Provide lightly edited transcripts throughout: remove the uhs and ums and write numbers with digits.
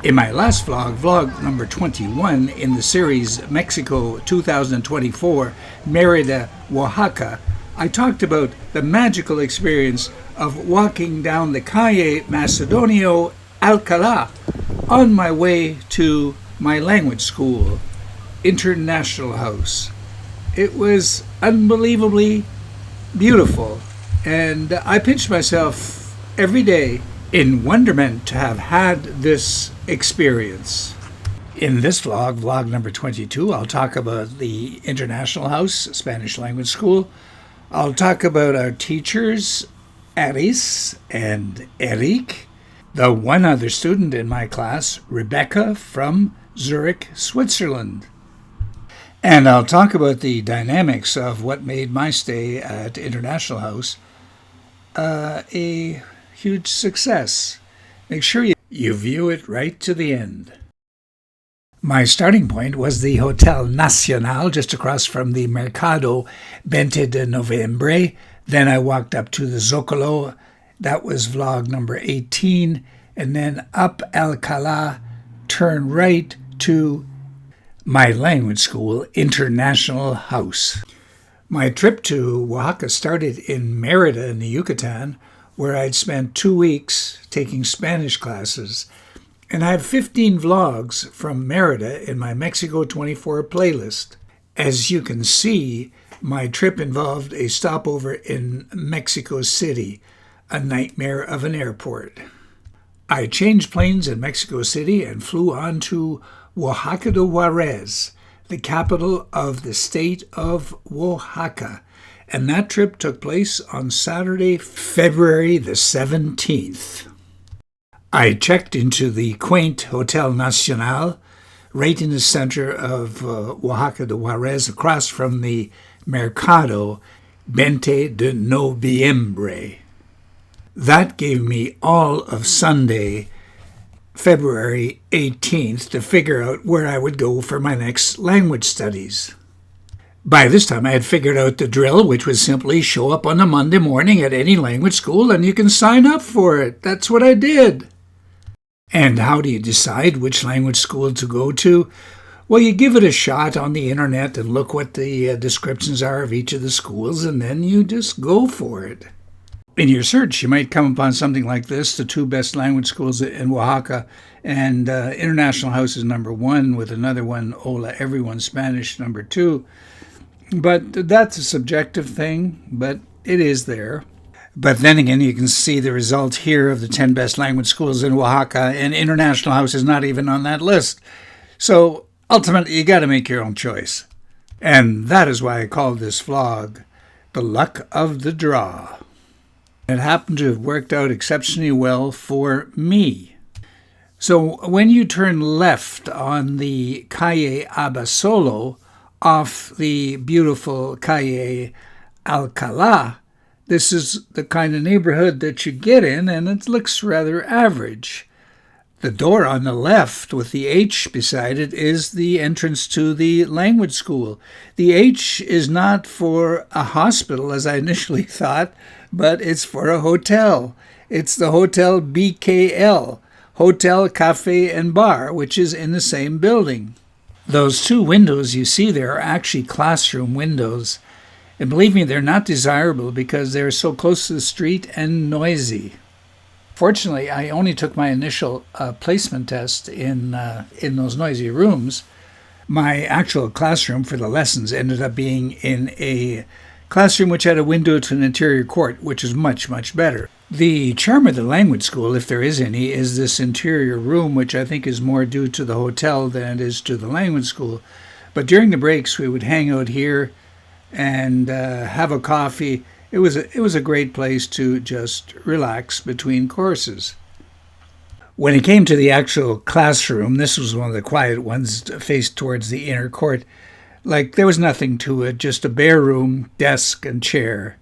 In my last vlog number 21 in the series Mexico 2024, Meriday, Oaxaca, I talked about the magical experience of walking down the calle Macedonio Alcalá on my way to my language school, International House. It was unbelievably beautiful, and I pinched myself every day in wonderment to have had this experience. In this vlog number 22, I'll talk about the International House Spanish Language School. I'll talk about our teachers, Aris and Eric, the one other student in my class, Rebecca from Zurich, Switzerland. And I'll talk about the dynamics of what made my stay at International House a huge success. Make sure you view it right to the end. My starting point was the Hotel Nacional just across from the Mercado 20 de Noviembre. Then I walked up to the Zocalo. That was vlog number 18. And then up Alcalá, turn right to my language school, International House. My trip to Oaxaca started in Mérida in the Yucatan, where I'd spent 2 weeks taking Spanish classes. And I have 15 vlogs from Mérida in my Mexico 24 playlist. As you can see, my trip involved a stopover in Mexico City, a nightmare of an airport. I changed planes in Mexico City and flew on to Oaxaca de Juarez, the capital of the state of Oaxaca. And that trip took place on Saturday, February the 17th. I checked into the quaint Hotel Nacional, right in the center of Oaxaca de Juarez, across from the Mercado 20 de Noviembre. That gave me all of Sunday, February 18th, to figure out where I would go for my next language studies. By this time, I had figured out the drill, which was simply show up on a Monday morning at any language school and you can sign up for it. That's what I did. And how do you decide which language school to go to? Well, you give it a shot on the internet and look what the descriptions are of each of the schools, and then you just go for it. In your search, you might come upon something like this, the 2 best language schools in Oaxaca, and International House is number 1, with another one, Hola Everyone Spanish, number 2. But that's a subjective thing, but it is there. But then again, you can see the result here of the 10 best language schools in Oaxaca, and International House is not even on that list. So ultimately, you got to make your own choice. And that is why I called this vlog The Luck of the Draw. It happened to have worked out exceptionally well for me. So when you turn left on the calle Abasolo off the beautiful calle Alcalá, this is the kind of neighborhood that you get in, and it looks rather average. The door on the left with the H beside it is the entrance to the language school. The H is not for a hospital, as I initially thought, but it's for a hotel. It's the Hotel BKL, Hotel, Cafe, and Bar, which is in the same building. Those 2 windows you see there are actually classroom windows. And believe me, they're not desirable because they're so close to the street and noisy. Fortunately, I only took my initial placement test in those noisy rooms. My actual classroom for the lessons ended up being in a classroom which had a window to an interior court, which is much, much better. The charm of the language school, if there is any, is this interior room, which I think is more due to the hotel than it is to the language school. But during the breaks, we would hang out here and have a coffee. It was a great place to just relax between courses. When it came to the actual classroom, this was one of the quiet ones faced towards the inner court. Like, there was nothing to it, just a bare room, desk, and chair.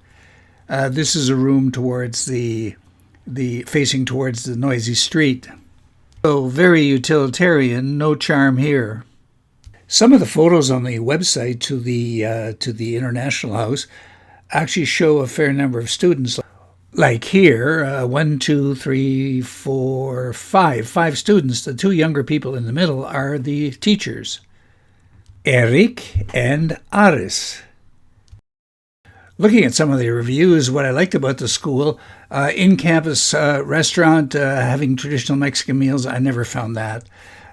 This is a room towards the facing towards the noisy street. So very utilitarian, no charm here. Some of the photos on the website to the International House actually show a fair number of students. Like here, one, two, three, four, five students. The two younger people in the middle are the teachers, Eric and Aris. Looking at some of the reviews, what I liked about the school, in-campus restaurant, having traditional Mexican meals, I never found that.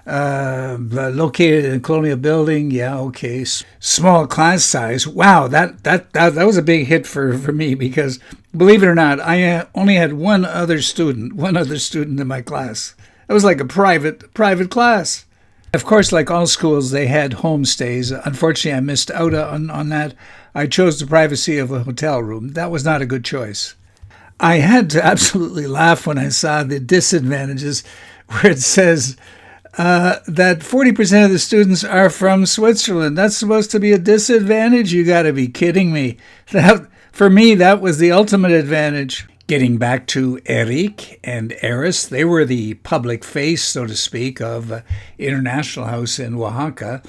Located in a colonial building, yeah, okay. Small class size, wow, that was a big hit for me because, believe it or not, I only had one other student in my class. It was like a private class. Of course, like all schools, they had homestays. Unfortunately, I missed out on that. I chose the privacy of a hotel room. That was not a good choice. I had to absolutely laugh when I saw the disadvantages where it says that 40% of the students are from Switzerland. That's supposed to be a disadvantage? You got to be kidding me. For me, that was the ultimate advantage. Getting back to Eric and Aris, they were the public face, so to speak, of International House in Oaxaca.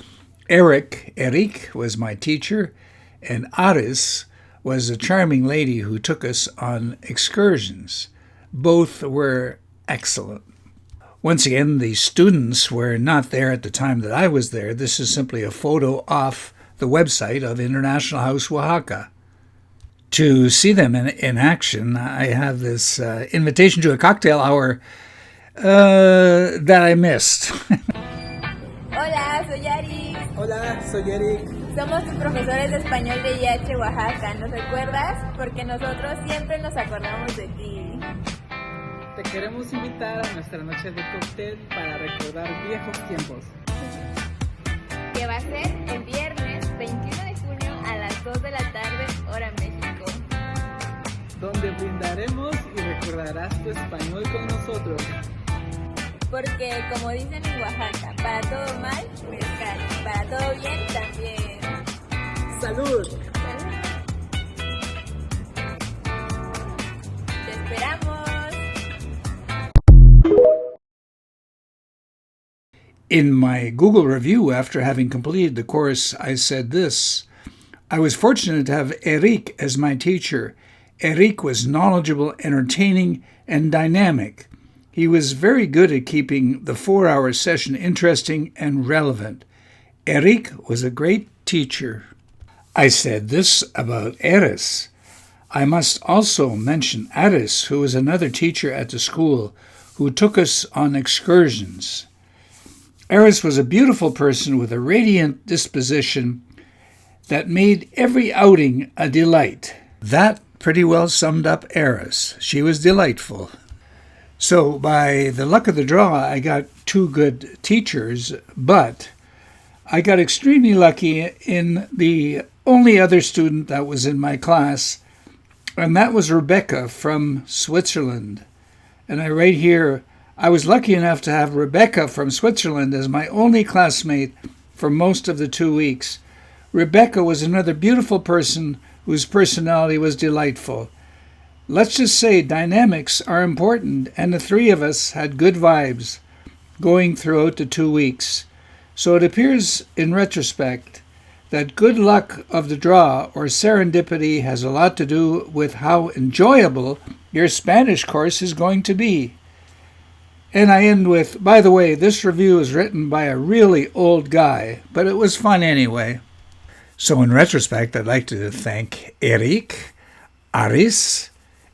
Eric was my teacher, and Aris was a charming lady who took us on excursions. Both were excellent. Once again, the students were not there at the time that I was there. This is simply a photo off the website of International House Oaxaca. To see them in action, I have this invitation to a cocktail hour that I missed. Hola, soy Aris. Hola, soy Eric. Somos tus profesores de español de IH Oaxaca. ¿Nos recuerdas? Porque nosotros siempre nos acordamos de ti. Te queremos invitar a nuestra noche de cóctel para recordar viejos tiempos. Que va a ser el viernes 21 de junio a las 2 de la tarde, hora México. Donde brindaremos y recordarás tu español con nosotros. Porque, como dicen en Oaxaca, para todo mal, mezcal. Para todo bien, también. ¡Salud! ¡Te esperamos! In my Google review, after having completed the course, I said this: I was fortunate to have Eric as my teacher. Eric was knowledgeable, entertaining, and dynamic. He was very good at keeping the 4-hour session interesting and relevant. Eric was a great teacher. I said this about Aris. I must also mention Aris, who was another teacher at the school, who took us on excursions. Aris was a beautiful person with a radiant disposition that made every outing a delight. That pretty well summed up Aris. She was delightful. So by the luck of the draw, I got two good teachers, but I got extremely lucky in the only other student that was in my class, and that was Rebecca from Switzerland. And I write here, I was lucky enough to have Rebecca from Switzerland as my only classmate for most of the 2 weeks. Rebecca was another beautiful person whose personality was delightful. Let's just say dynamics are important, and the three of us had good vibes going throughout the 2 weeks. So it appears in retrospect that good luck of the draw or serendipity has a lot to do with how enjoyable your Spanish course is going to be. And I end with, by the way, this review is written by a really old guy, but it was fun anyway. So in retrospect, I'd like to thank Eric, Aris,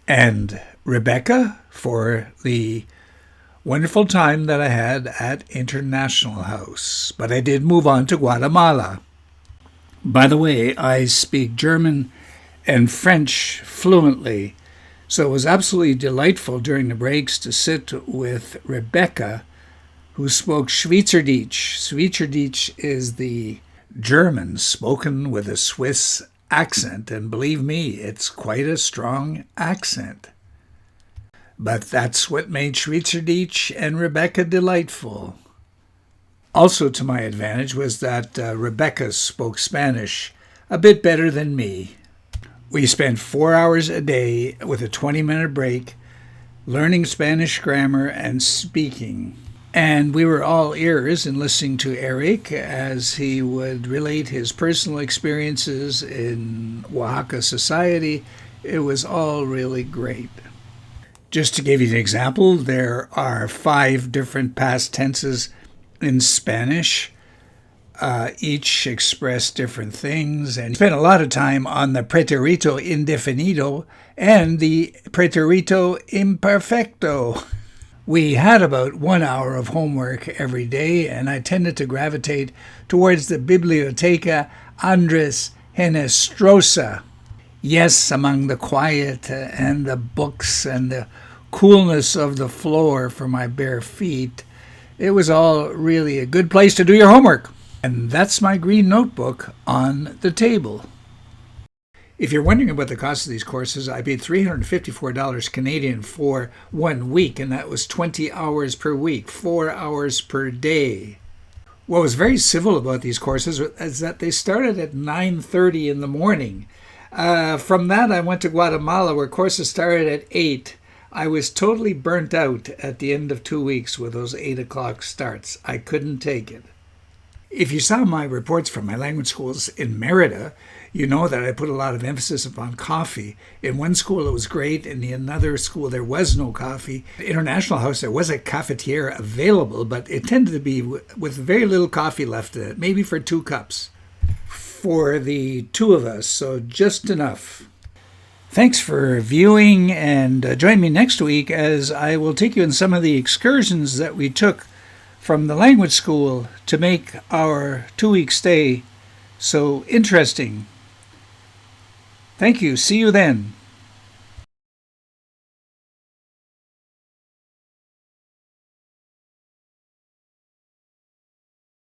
and Rebecca for the wonderful time that I had at International House. But I did move on to Guatemala. By the way, I speak German and French fluently, so it was absolutely delightful during the breaks to sit with Rebecca, who spoke Schweizerdeutsch. Schweizerdeutsch is the German spoken with a Swiss accent, and believe me, it's quite a strong accent. But that's what made Schweizerdeutsch and Rebecca delightful. Also to my advantage was that Rebecca spoke Spanish a bit better than me. We spent 4 hours a day with a 20-minute break learning Spanish grammar and speaking. And we were all ears in listening to Eric as he would relate his personal experiences in Oaxaca society. It was all really great. Just to give you an example, there are 5 different past tenses in Spanish. Each express different things, and spent a lot of time on the pretérito indefinido and the pretérito imperfecto. We had about 1 hour of homework every day, and I tended to gravitate towards the Biblioteca Andres Genestrosa. Yes, among the quiet and the books and the coolness of the floor for my bare feet, it was all really a good place to do your homework. And that's my green notebook on the table. If you're wondering about the cost of these courses, I paid $354 Canadian for 1 week, and that was 20 hours per week, 4 hours per day. What was very civil about these courses is that they started at 9:30 in the morning. From that, I went to Guatemala, where courses started at 8. I was totally burnt out at the end of 2 weeks with those 8 o'clock starts. I couldn't take it. If you saw my reports from my language schools in Merida, you know that I put a lot of emphasis upon coffee. In one school it was great, in another school there was no coffee. At International House there was a cafetiere available, but it tended to be with very little coffee left in it, maybe for 2 cups for the 2 of us, so just enough. Thanks for viewing, and join me next week as I will take you on some of the excursions that we took from the language school to make our 2-week stay so interesting. Thank you. See you then.